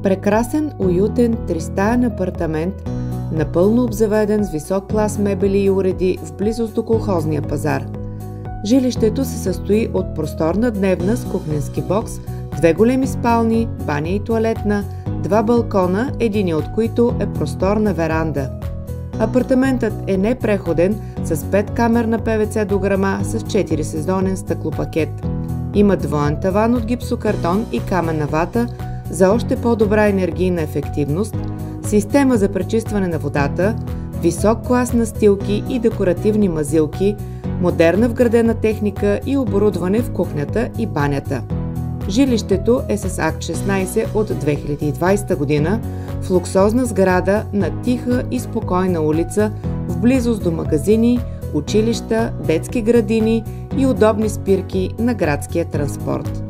Прекрасен, уютен, тристаен апартамент, напълно обзаведен с висок клас мебели и уреди в близост до колхозния пазар. Жилището се състои от просторна дневна с кухненски бокс, 2 големи спални, баня и тоалетна, 2 балкона, един от които е просторна веранда. Апартаментът е непреходен с 5-камерна ПВЦ дограма с 4-сезонен стъклопакет. Има двоен таван от гипсокартон и каменна вата за още по-добра енергийна ефективност, система за пречистване на водата, висок клас настилки и декоративни мазилки, модерна вградена техника и оборудване в кухнята и банята. Жилището е с акт 16 от 2020 година в луксозна сграда на тиха и спокойна улица в близост до магазини, училища, детски градини и удобни спирки на градския транспорт.